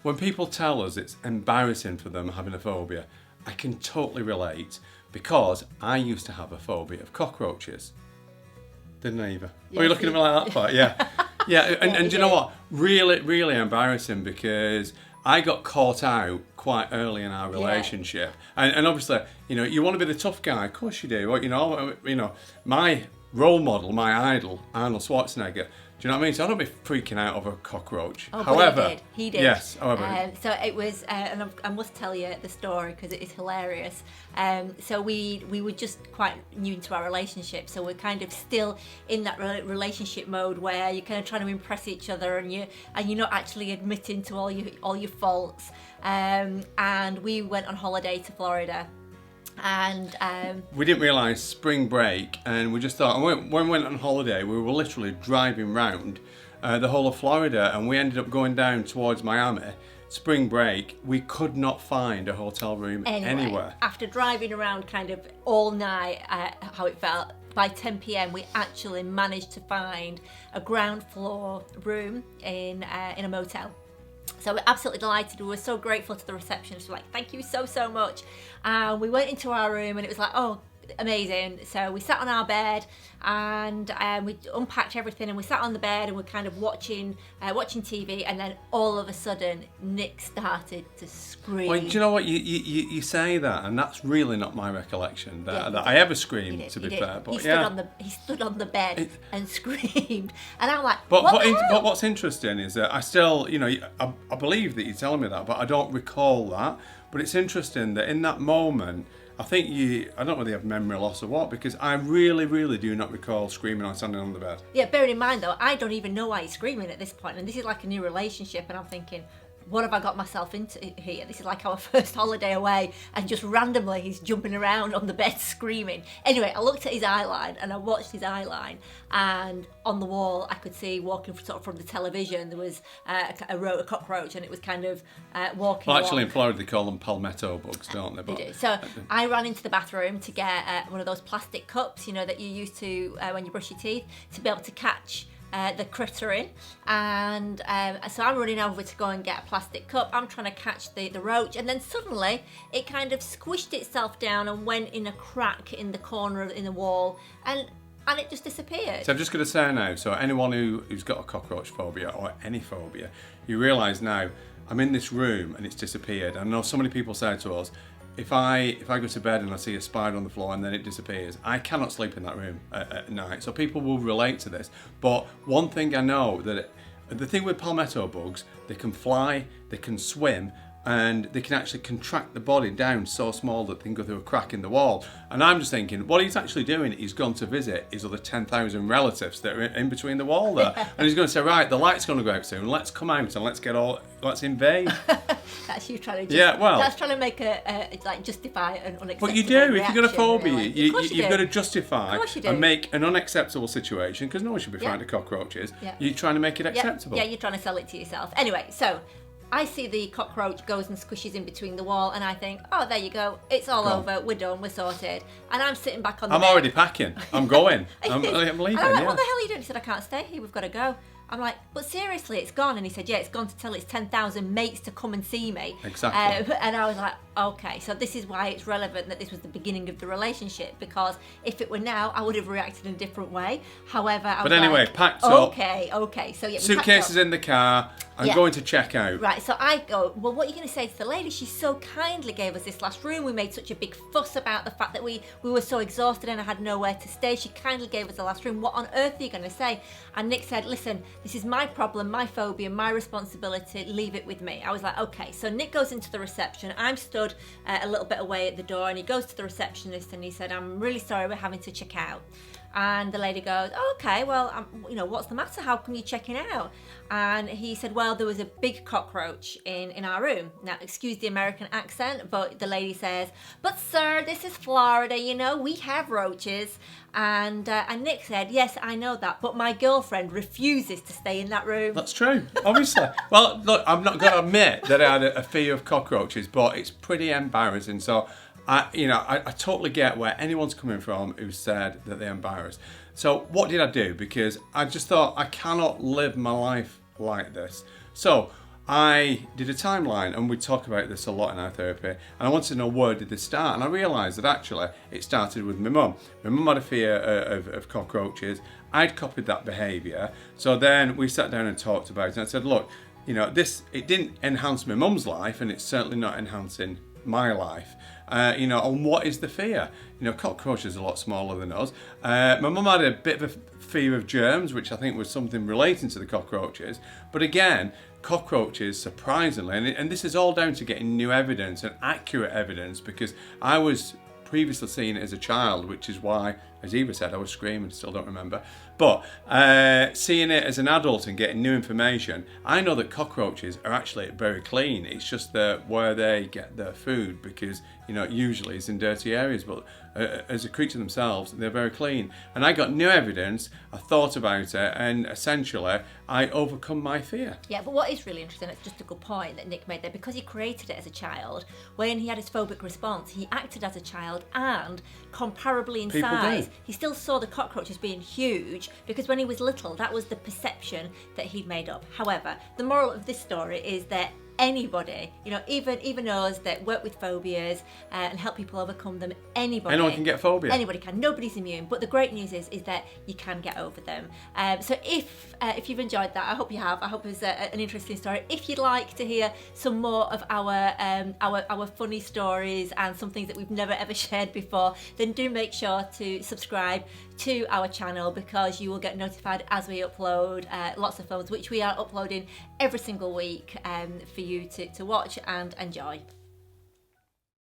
when people tell us it's embarrassing for them having a phobia, I can totally relate because I used to have a phobia of cockroaches. Didn't I, Eva? Yeah, Oh, you're looking at me like that part? Yeah. Yeah, and do you know what? Really, really embarrassing because I got caught out quite early in our relationship. And obviously, you know, you want to be the tough guy. Of course you do. You know, my role model, my idol, Arnold Schwarzenegger. Do you know what I mean? So I don't be freaking out over a cockroach. Oh, however, but he did. Yes, however. So it was, and I must tell you the story because it is hilarious. So we were just quite new into our relationship, so we're kind of still in that relationship mode where you're kind of trying to impress each other, and you're not actually admitting to all your faults. And we went on holiday to Florida. And we didn't realise spring break, and we just thought, when we went on holiday, we were literally driving round the whole of Florida, and we ended up going down towards Miami. Spring break, we could not find a hotel room anywhere. After driving around kind of all night, how it felt, by 10 p.m. we actually managed to find a ground floor room in a motel. So we're absolutely delighted. We were so grateful to the receptionist. We're like, thank you so, so much. We went into our room and it was like, oh, amazing. So we sat on our bed and we unpacked everything and we sat on the bed and we're kind of watching TV, and then all of a sudden Nick started to scream. Well, do you know what? You say that, and that's really not my recollection that I ever screamed, to be fair. But he stood on the bed and screamed, and I'm like, but what's interesting is that I still, you know, I believe that you're telling me that, but I don't recall that. But it's interesting that in that moment, I think I don't know whether you have memory loss or what, because I really, really do not recall screaming or standing on the bed. Yeah, bearing in mind though, I don't even know why he's screaming at this point, and this is like a new relationship, and I'm thinking, what have I got myself into here? This is like our first holiday away, and just randomly he's jumping around on the bed screaming. Anyway, I looked at his eye line and I watched his eye line, and on the wall I could see walking sort of from the television, there was a cockroach, and it was kind of walking. Well, actually in Florida they call them palmetto bugs, don't they? They do. So I ran into the bathroom to get one of those plastic cups, you know, that you use to when you brush your teeth, to be able to catch the critter in, and so I'm running over to go and get a plastic cup. I'm trying to catch the roach, and then suddenly it kind of squished itself down and went in a crack in the corner in the wall, and it just disappeared. So I'm just going to say now, so anyone who's got a cockroach phobia or any phobia, you realise now, I'm in this room and it's disappeared. I know so many people say to us, if I go to bed and I see a spider on the floor and then it disappears, I cannot sleep in that room at night. So people will relate to this. But one thing I know, that the thing with palmetto bugs, they can fly, they can swim, and they can actually contract the body down so small that they can go through a crack in the wall. And I'm just thinking, what he's actually doing, he's gone to visit his other 10,000 relatives that are in between the wall there. And he's going to say, right, the light's going to go out soon, let's come out and let's invade. That's you trying to that's trying to make like justify an unacceptable But you do, reaction, if you've got a phobia, really. you've got to justify you and make an unacceptable situation, because no one should be frightened of cockroaches. You're trying to make it acceptable. Yeah, you're trying to sell it to yourself. Anyway, so I see the cockroach goes and squishes in between the wall, and I think, oh, there you go, it's all over, we're done, we're sorted. And I'm sitting back on the bed. I'm already packing, I'm going, I'm leaving. And I'm like, what the hell are you doing? He said, I can't stay here, we've got to go. I'm like, but seriously, it's gone. And he said, yeah, it's gone to tell its 10,000 mates to come and see me. Exactly. And I was like, okay, so this is why it's relevant that this was the beginning of the relationship, because if it were now, I would have reacted in a different way. However, I was packed up. Okay. So yeah, suitcases in the car. I'm going to check out. Right, so I go, well, what are you going to say to the lady? She so kindly gave us this last room. We made such a big fuss about the fact that we were so exhausted and I had nowhere to stay. She kindly gave us the last room. What on earth are you going to say? And Nick said, listen, this is my problem, my phobia, my responsibility. Leave it with me. I was like, okay. So Nick goes into the reception. I'm stood a little bit away at the door, and he goes to the receptionist and he said, I'm really sorry, we're having to check out. And the lady goes, oh, okay, well, what's the matter? How come you're checking out? And he said, well, there was a big cockroach in our room. Now, excuse the American accent, but the lady says, but sir, this is Florida, we have roaches. And Nick said, yes, I know that, but my girlfriend refuses to stay in that room. That's true, obviously. Well, look, I'm not going to admit that I had a fear of cockroaches, but it's pretty embarrassing. So, I totally get where anyone's coming from who said that they're embarrassed. So what did I do? Because I just thought, I cannot live my life like this. So I did a timeline, and we talk about this a lot in our therapy, and I wanted to know where did this start, and I realised that actually it started with my mum. My mum had a fear of cockroaches. I'd copied that behaviour, so then we sat down and talked about it, and I said, look, it didn't enhance my mum's life, and it's certainly not enhancing my life. And what is the fear? Cockroaches are a lot smaller than us. My mum had a bit of a fear of germs, which I think was something relating to the cockroaches. But again, cockroaches, surprisingly, and this is all down to getting new evidence and accurate evidence, because I was previously seen it as a child, which is why, as Eva said, I was screaming, still don't remember. But seeing it as an adult and getting new information, I know that cockroaches are actually very clean. It's just that where they get their food, because usually it's in dirty areas, but as a creature themselves, they're very clean. And I got new evidence, I thought about it, and essentially I overcome my fear. Yeah, but what is really interesting, it's just a good point that Nick made there, because he created it as a child, when he had his phobic response, he acted as a child, and comparably in size, he still saw the cockroaches being huge, because when he was little, that was the perception that he'd made up. However, the moral of this story is that anybody, even us that work with phobias and help people overcome them, anyone can get phobia. Anybody can. Nobody's immune. But the great news is that you can get over them. So if you've enjoyed that, I hope you have. I hope it was an interesting story. If you'd like to hear some more of our funny stories and some things that we've never ever shared before, then do make sure to subscribe to our channel, because you will get notified as we upload lots of films, which we are uploading every single week for you to watch and enjoy.